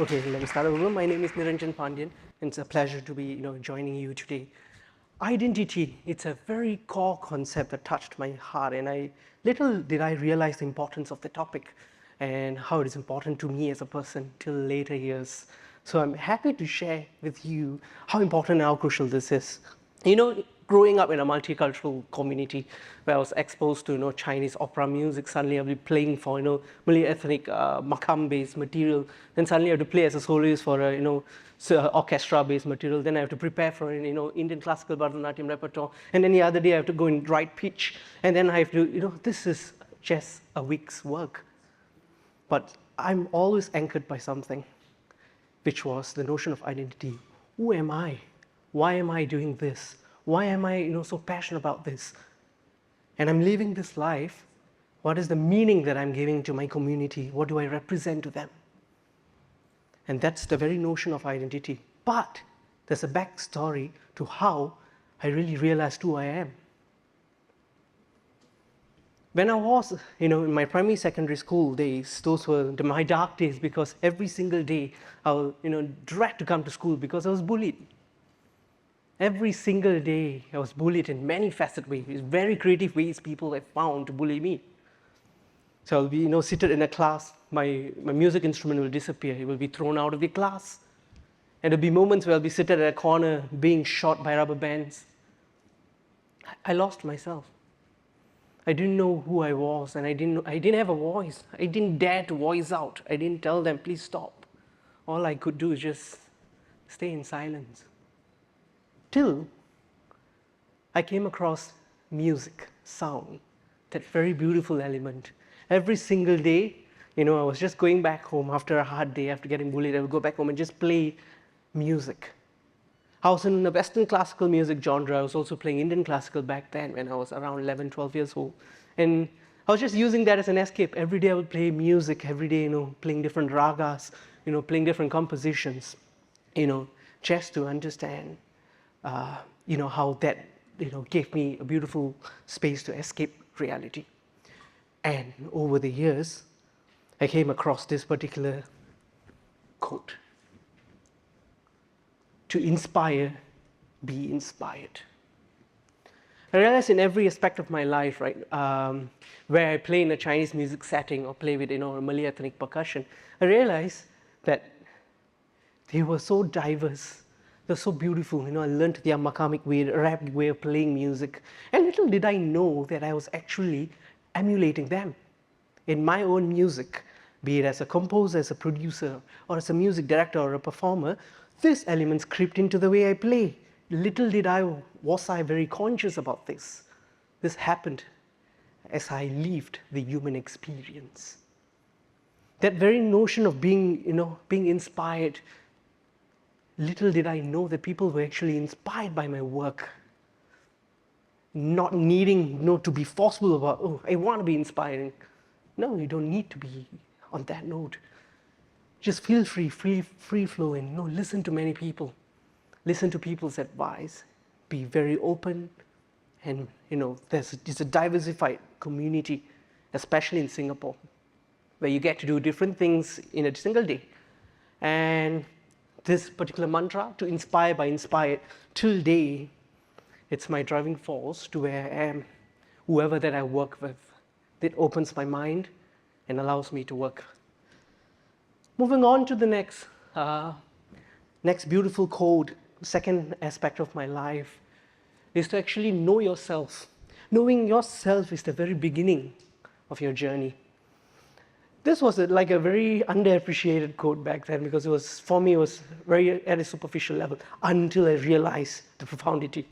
Okay, let me start over. My name is Niranjan Pandian, and it's a pleasure to be, joining you today. Identity, it's a very core concept that touched my heart, and little did I realize the importance of the topic and how it is important to me as a person till later years. So I'm happy to share with you how important and how crucial this is. Growing up in a multicultural community where I was exposed to, Chinese opera music, suddenly I'll be playing for, Malay ethnic makam-based material. Then suddenly I have to play as a soloist for orchestra-based material. Then I have to prepare for, Indian classical Bharatanatyam repertoire. And then the other day I have to go in right pitch. And then I have to, this is just a week's work. But I'm always anchored by something, which was the notion of identity. Who am I? Why am I doing this? Why am I so passionate about this? And I'm living this life. What is the meaning that I'm giving to my community? What do I represent to them? And that's the very notion of identity. But there's a backstory to how I really realized who I am. When I was, in my primary, secondary school days, those were my dark days, because every single day I was, dragged to come to school because I was bullied. Every single day I was bullied in many faceted ways, very creative ways people have found to bully me. So I'll be, seated in a class, my music instrument will disappear, it will be thrown out of the class. And there'll be moments where I'll be seated at a corner being shot by rubber bands. I lost myself. I didn't know who I was, and I didn't have a voice. I didn't dare to voice out. I didn't tell them, please stop. All I could do is just stay in silence. Till I came across music, sound, that very beautiful element. Every single day, I was just going back home after a hard day, after getting bullied, I would go back home and just play music. I was in the Western classical music genre. I was also playing Indian classical back then when I was around 11, 12 years old. And I was just using that as an escape. Every day I would play music, every day, playing different ragas, playing different compositions, just to understand how that, gave me a beautiful space to escape reality. And over the years, I came across this particular quote: to inspire, be inspired. I realized in every aspect of my life, right, where I play in a Chinese music setting or play with, a Malay ethnic percussion, I realized that they were so diverse. They're so beautiful. I learned their makamic way, Arabic way of playing music. And little did I know that I was actually emulating them in my own music, be it as a composer, as a producer, or as a music director or a performer. These elements crept into the way I play. Little was I very conscious about this. This happened as I lived the human experience. That very notion of being inspired, little did I know that people were actually inspired by my work. Not needing to be forceful about, oh, I want to be inspiring. No, you don't need to be on that note. Just feel free flowing. Listen to many people. Listen to people's advice. Be very open. And, it's a diversified community, especially in Singapore, where you get to do different things in a single day. And this particular mantra, to inspire by inspired, till day, it's my driving force to where I am, whoever that I work with. It opens my mind and allows me to work. Moving on to the next beautiful code, second aspect of my life, is to actually know yourself. Knowing yourself is the very beginning of your journey. This was like a very underappreciated quote back then, because for me, it was very at a superficial level until I realized the profundity.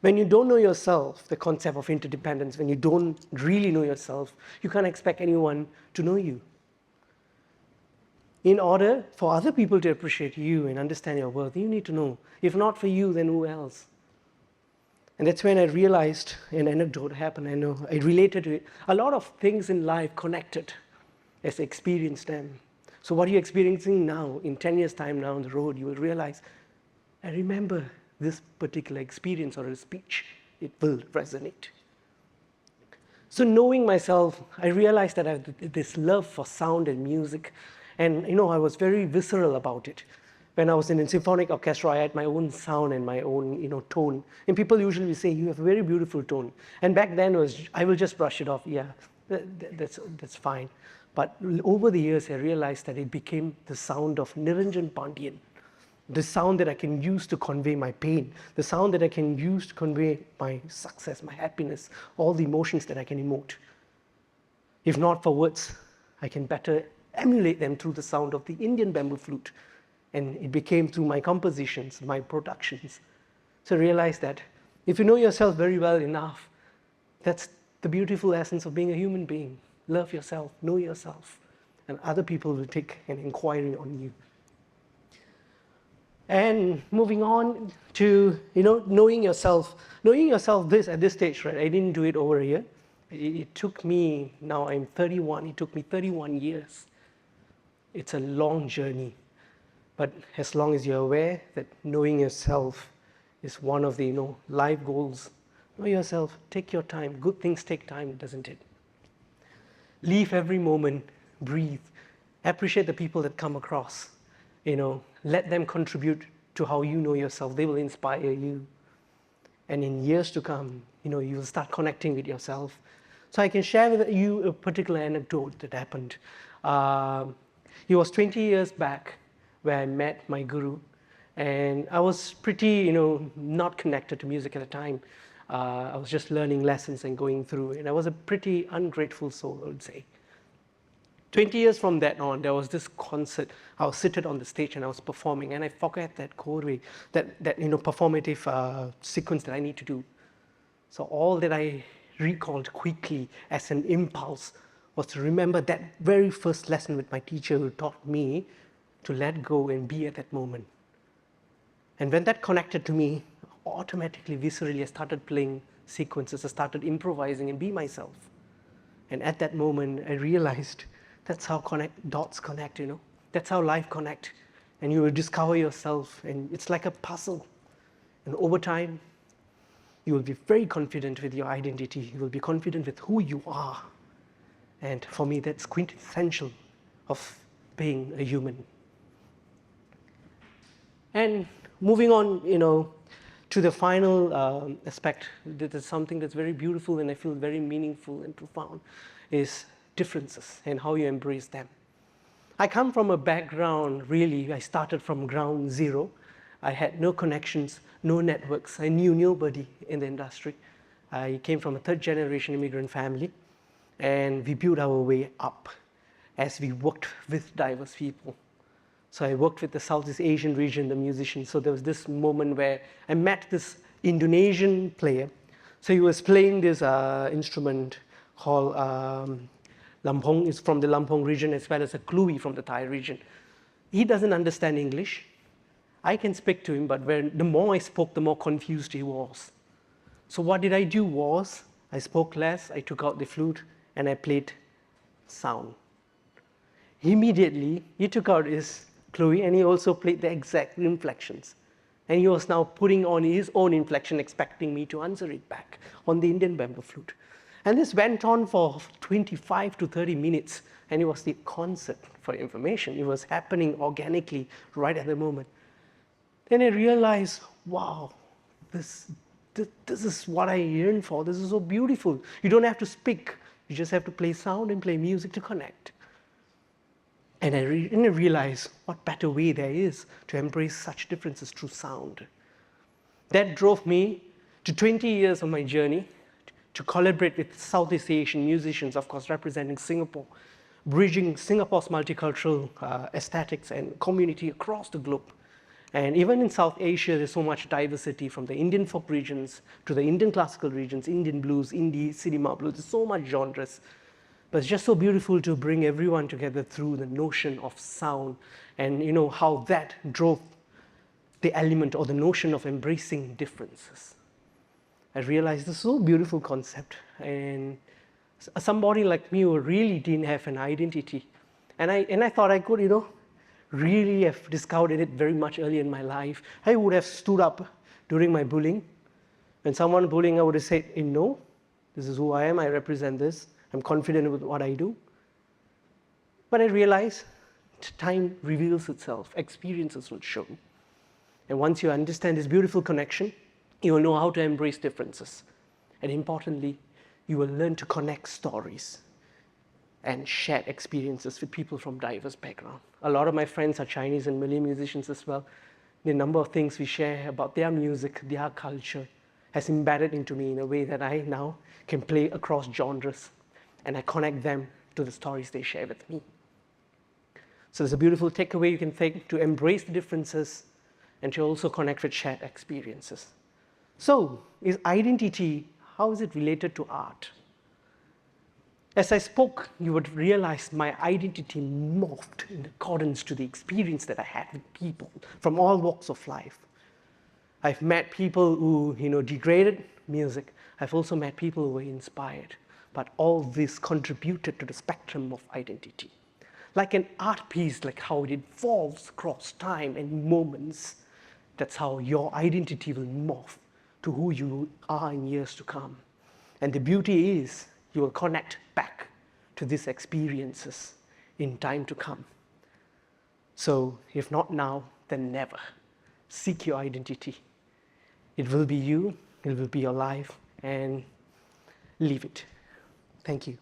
When you don't know yourself, the concept of interdependence, when you don't really know yourself, you can't expect anyone to know you. In order for other people to appreciate you and understand your worth, you need to know. If not for you, then who else? And that's when I realized an anecdote happened. I related to it. A lot of things in life connected as I experienced them. So what you're experiencing now, in 10 years' time down the road, you will realize, I remember this particular experience or a speech, it will resonate. So knowing myself, I realized that I have this love for sound and music, And I was very visceral about it. When I was in a symphonic orchestra, I had my own sound and my own tone. And people usually say, you have a very beautiful tone. And back then, I will just brush it off. Yeah, that's fine. But over the years, I realized that it became the sound of Niranjan Pandian, the sound that I can use to convey my pain, the sound that I can use to convey my success, my happiness, all the emotions that I can emote. If not for words, I can better emulate them through the sound of the Indian bamboo flute. And it became through my compositions, my productions. So I realized that if you know yourself very well enough, that's the beautiful essence of being a human being. Love yourself, know yourself, and other people will take an inquiry on you. And moving on to knowing yourself this at this stage, right? I didn't do it over a year. It took me, now I'm 31, it took me 31 years. It's a long journey. But as long as you're aware that knowing yourself is one of the life goals, know yourself, take your time. Good things take time, doesn't it? Live every moment, breathe, appreciate the people that come across. Let them contribute to how you know yourself. They will inspire you. And in years to come, you will start connecting with yourself. So I can share with you a particular anecdote that happened. It was 20 years back where I met my guru, and I was pretty, not connected to music at the time. I was just learning lessons and going through, and I was a pretty ungrateful soul, I would say. 20 years from that on, there was this concert. I was seated on the stage and I was performing, and I forgot that choreo, that performative sequence that I need to do. So all that I recalled quickly as an impulse was to remember that very first lesson with my teacher who taught me to let go and be at that moment. And when that connected to me, automatically, viscerally, I started playing sequences. I started improvising and be myself. And at that moment, I realized that's how dots connect, That's how life connects. And you will discover yourself, and it's like a puzzle. And over time, you will be very confident with your identity. You will be confident with who you are. And for me, that's quintessential of being a human. And moving on, to the final aspect, that is something that's very beautiful and I feel very meaningful and profound, is differences and how you embrace them. I come from a background, really, I started from ground zero. I had no connections, no networks. I knew nobody in the industry. I came from a third-generation immigrant family, and we built our way up as we worked with diverse people. So I worked with the Southeast Asian region, the musicians. So there was this moment where I met this Indonesian player. So he was playing this instrument called Lampong. It's from the Lampong region, as well as a Klui from the Thai region. He doesn't understand English. I can speak to him, but the more I spoke, the more confused he was. So what did I do was, I spoke less, I took out the flute, and I played sound. Immediately, he took out his Klui, and he also played the exact inflections. And he was now putting on his own inflection, expecting me to answer it back on the Indian bamboo flute. And this went on for 25 to 30 minutes, and it was the concert for information. It was happening organically right at the moment. Then I realized, wow, this is what I yearn for. This is so beautiful. You don't have to speak. You just have to play sound and play music to connect. And I realized what better way there is to embrace such differences through sound. That drove me to 20 years of my journey to collaborate with Southeast Asian musicians, of course, representing Singapore, bridging Singapore's multicultural aesthetics and community across the globe. And even in South Asia, there's so much diversity, from the Indian folk regions to the Indian classical regions, Indian blues, indie, cinema blues. There's so much genres. But it's just so beautiful to bring everyone together through the notion of sound, and how that drove the element or the notion of embracing differences. I realized this is so beautiful concept, and somebody like me who really didn't have an identity, and I thought I could, really have discovered it very much early in my life. I would have stood up during my bullying. When someone bullying, I would have said, no, this is who I am, I represent this, I'm confident with what I do. But I realized time reveals itself, experiences will show. And once you understand this beautiful connection, you will know how to embrace differences. And importantly, you will learn to connect stories and share experiences with people from diverse backgrounds. A lot of my friends are Chinese and Malay musicians as well. The number of things we share about their music, their culture, has embedded into me in a way that I now can play across genres, and I connect them to the stories they share with me. So there's a beautiful takeaway you can take to embrace the differences and to also connect with shared experiences. So, is identity, how is it related to art? As I spoke, you would realize my identity morphed in accordance to the experience that I had with people from all walks of life. I've met people who, degraded music. I've also met people who were inspired. But all this contributed to the spectrum of identity. Like an art piece, like how it evolves across time and moments, that's how your identity will morph to who you are in years to come. And the beauty is, you will connect back to these experiences in time to come. So if not now, then never. Seek your identity. It will be you, it will be your life, and live it. Thank you.